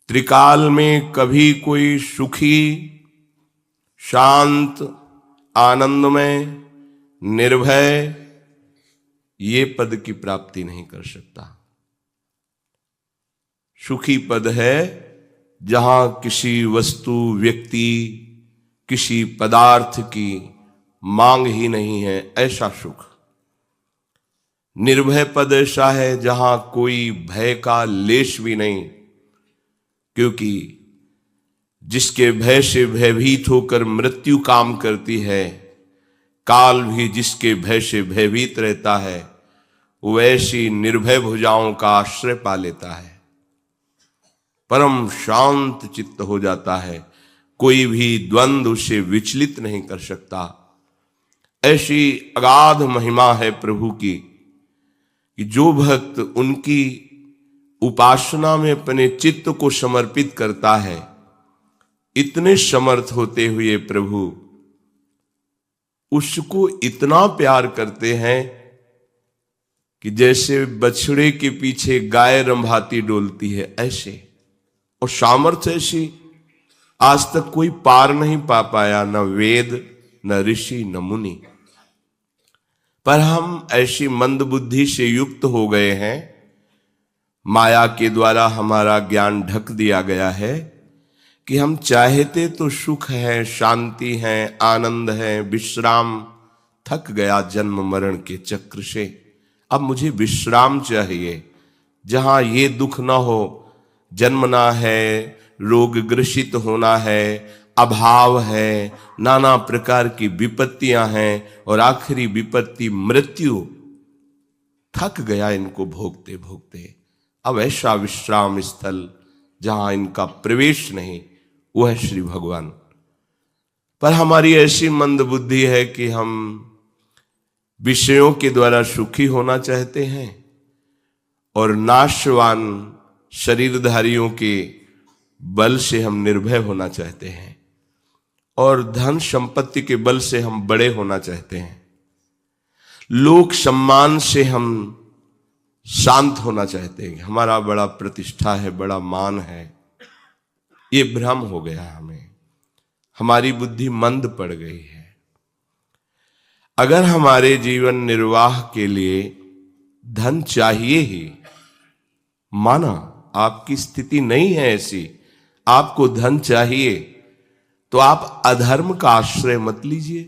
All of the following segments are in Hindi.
त्रिकाल में कभी कोई सुखी, शांत, आनंदमय, निर्भय ये पद की प्राप्ति नहीं कर सकता। सुखी पद है जहां किसी वस्तु, व्यक्ति, किसी पदार्थ की मांग ही नहीं है, ऐसा सुख। निर्भय पद ऐसा है जहां कोई भय का लेश भी नहीं, क्योंकि जिसके भय से भयभीत होकर मृत्यु काम करती है, काल भी जिसके भय से भयभीत रहता है, वैसी निर्भय भुजाओं का आश्रय पा लेता है, परम शांत चित्त हो जाता है, कोई भी द्वंद्व उसे विचलित नहीं कर सकता। ऐसी अगाध महिमा है प्रभु की कि जो भक्त उनकी उपासना में अपने चित्त को समर्पित करता है, इतने समर्थ होते हुए प्रभु उसको इतना प्यार करते हैं कि जैसे बछड़े के पीछे गाय रंभाती डोलती है, ऐसे। और सामर्थ्य ऐसी आज तक कोई पार नहीं पा पाया, न वेद, न ऋषि, न मुनि। पर हम ऐसी मंद बुद्धि से युक्त हो गए हैं, माया के द्वारा हमारा ज्ञान ढक दिया गया है कि हम चाहते तो सुख है, शांति है, आनंद है, विश्राम, थक गया जन्म मरण के चक्र से, अब मुझे विश्राम चाहिए, जहां ये दुख ना हो, जन्मना है, रोग ग्रसित होना है, अभाव है, नाना प्रकार की विपत्तियां हैं, और आखिरी विपत्ति मृत्यु। थक गया इनको भोगते भोगते, अब ऐसा विश्राम स्थल जहां इनका प्रवेश नहीं, वो है श्री भगवान। पर हमारी ऐसी मंद बुद्धि है कि हम विषयों के द्वारा सुखी होना चाहते हैं और नाशवान शरीरधारियों के बल से हम निर्भय होना चाहते हैं, और धन संपत्ति के बल से हम बड़े होना चाहते हैं, लोक सम्मान से हम शांत होना चाहते हैं, हमारा बड़ा प्रतिष्ठा है, बड़ा मान है। ये भ्रम हो गया हमें, हमारी बुद्धि मंद पड़ गई है। अगर हमारे जीवन निर्वाह के लिए धन चाहिए ही, माना आपकी स्थिति नहीं है ऐसी, आपको धन चाहिए, तो आप अधर्म का आश्रय मत लीजिए।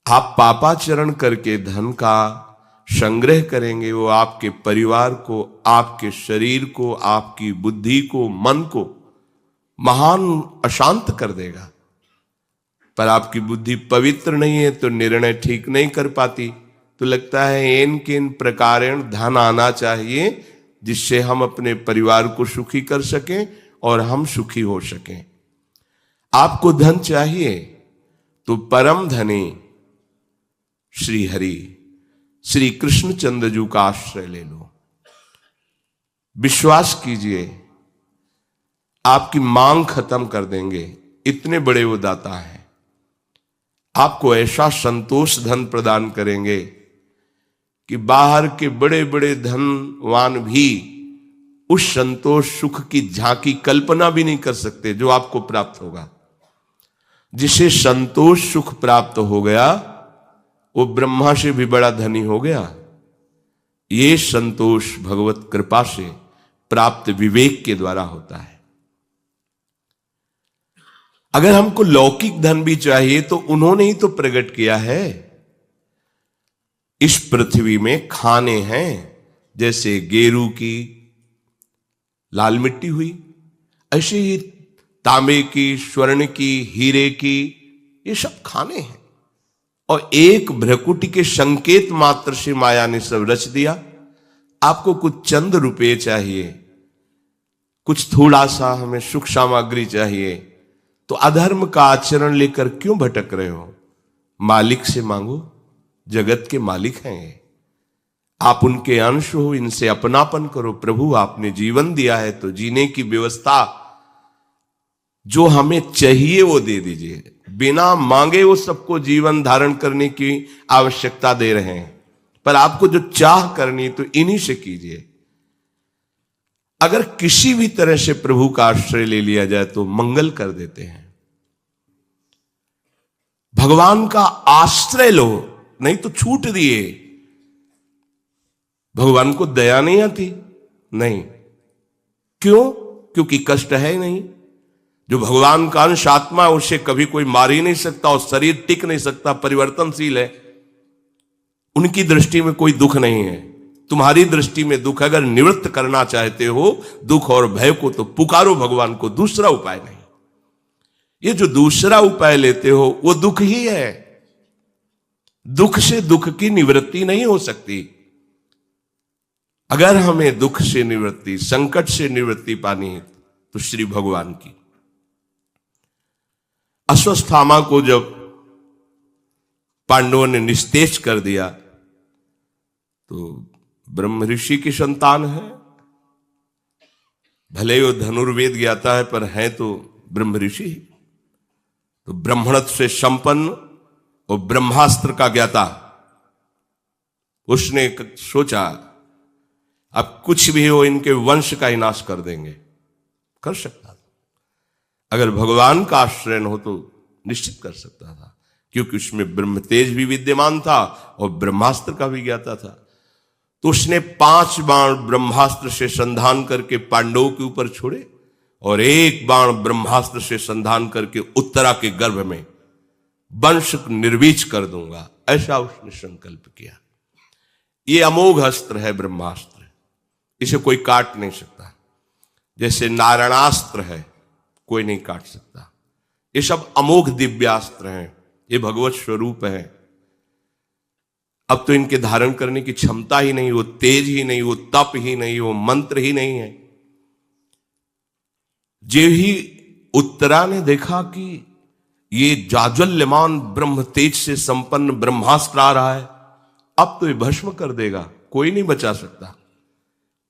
आप पापाचरण करके धन का संग्रह करेंगे, वो आपके परिवार को, आपके शरीर को, आपकी बुद्धि को, मन को महान अशांत कर देगा। पर आपकी बुद्धि पवित्र नहीं है तो निर्णय ठीक नहीं कर पाती, तो लगता है इन किन प्रकारेण धन आना चाहिए जिससे हम अपने परिवार को सुखी कर सकें और हम सुखी हो सकें। आपको धन चाहिए तो परम धनी श्री हरि, श्री कृष्णचंद्र जी का आश्रय ले लो। विश्वास कीजिए, आपकी मांग खत्म कर देंगे, इतने बड़े वो दाता हैं। आपको ऐसा संतोष धन प्रदान करेंगे कि बाहर के बड़े बड़े धनवान भी उस संतोष सुख की झांकी कल्पना भी नहीं कर सकते जो आपको प्राप्त होगा। जिसे संतोष सुख प्राप्त हो गया वो ब्रह्मा से भी बड़ा धनी हो गया। ये संतोष भगवत कृपा से प्राप्त विवेक के द्वारा होता है। अगर हमको लौकिक धन भी चाहिए तो उन्होंने ही तो प्रकट किया है। इस पृथ्वी में खाने हैं, जैसे गेरू की लाल मिट्टी हुई, ऐसे ही तांबे की, स्वर्ण की, हीरे की, ये सब खाने हैं। और एक भ्रकुटी के संकेत मात्र से माया ने सब रच दिया। आपको कुछ चंद रुपए चाहिए, कुछ थोड़ा सा हमें सुख सामग्री चाहिए, तो अधर्म का आचरण लेकर क्यों भटक रहे हो? मालिक से मांगो, जगत के मालिक हैं, आप उनके अंश हो, इनसे अपनापन करो। प्रभु आपने जीवन दिया है तो जीने की व्यवस्था जो हमें चाहिए वो दे दीजिए। बिना मांगे वो सबको जीवन धारण करने की आवश्यकता दे रहे हैं, पर आपको जो चाह करनी तो इन्हीं से कीजिए। अगर किसी भी तरह से प्रभु का आश्रय ले लिया जाए तो मंगल कर देते हैं। भगवान का आश्रय लो, नहीं तो छूट दिए। भगवान को दया नहीं आती? नहीं। क्यों? क्योंकि कष्ट है ही नहीं। जो भगवान का अंश आत्मा है उसे कभी कोई मार ही नहीं सकता, और शरीर टिक नहीं सकता, परिवर्तनशील है। उनकी दृष्टि में कोई दुख नहीं है। तुम्हारी दृष्टि में दुख, अगर निवृत्त करना चाहते हो दुख और भय को, तो पुकारो भगवान को, दूसरा उपाय नहीं। ये जो दूसरा उपाय लेते हो वो दुख ही है। दुख से दुख की निवृत्ति नहीं हो सकती। अगर हमें दुख से निवृत्ति, संकट से निवृत्ति पानी है तो श्री भगवान की। अश्वत्थामा को जब पांडवों ने निस्तेज कर दिया तो ब्रह्म ऋषि की संतान है, भले ही वो धनुर्वेद ज्ञाता है पर है तो ब्रह्म ऋषि। तो ब्रह्मणत्व से संपन्न और ब्रह्मास्त्र का ज्ञाता, उसने सोचा अब कुछ भी हो इनके वंश का ही नाश कर देंगे। कर सकता था, अगर भगवान का आश्रय हो तो निश्चित कर सकता था, क्योंकि उसमें ब्रह्म तेज भी विद्यमान था और ब्रह्मास्त्र का भी ज्ञाता था। तो उसने 5 बाण ब्रह्मास्त्र से संधान करके पांडवों के ऊपर छोड़े और 1 बाण ब्रह्मास्त्र से संधान करके उत्तरा के गर्भ में वंश निर्वीच कर दूंगा, ऐसा उसने संकल्प किया। ये अमोघ अस्त्र है ब्रह्मास्त्र, इसे कोई काट नहीं सकता। जैसे नारायणास्त्र है, कोई नहीं काट सकता। ये सब अमोघ दिव्यास्त्र हैं, ये भगवत स्वरूप है। अब तो इनके धारण करने की क्षमता ही नहीं, वो तेज ही नहीं, वो तप ही नहीं, वो मंत्र ही नहीं है। जे ही उत्तरा ने देखा कि ये जाज्वल्यमान ब्रह्म तेज से संपन्न ब्रह्मास्त्र आ रहा है, अब तो ये भस्म कर देगा, कोई नहीं बचा सकता,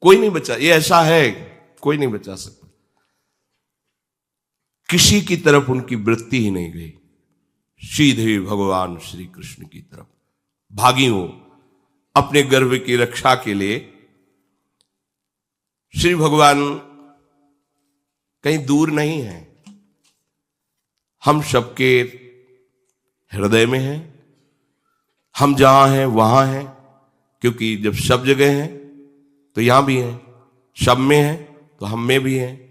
कोई नहीं बचा। ये ऐसा है, कोई नहीं बचा सकता। किसी की तरफ उनकी वृत्ति ही नहीं गई, सीधे भगवान श्री कृष्ण की तरफ भागी हो अपने गर्भ की रक्षा के लिए। श्री भगवान कहीं दूर नहीं है, हम सबके हृदय में हैं। हम जहां हैं वहां हैं, क्योंकि जब सब जगह हैं तो यहां भी हैं, सब में हैं तो हम में भी हैं।